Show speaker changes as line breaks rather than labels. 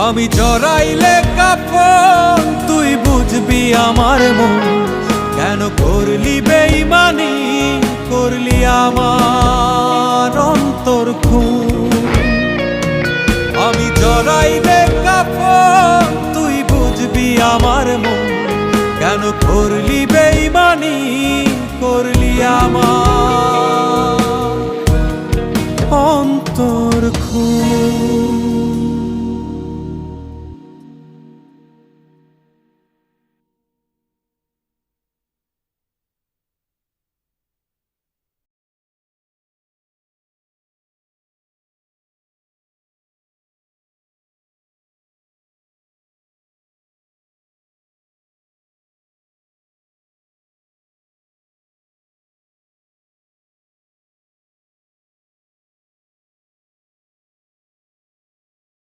আমি জড়াইলে কাফন তুই বুঝবি আমার মন, কেন করলি বেঈমানি, করলি আমার অন্তর খুন। আমি জড়াইলে কাফন তুই বুঝবি আমার মন, কেন করলি বেঈমানি, করলি আমার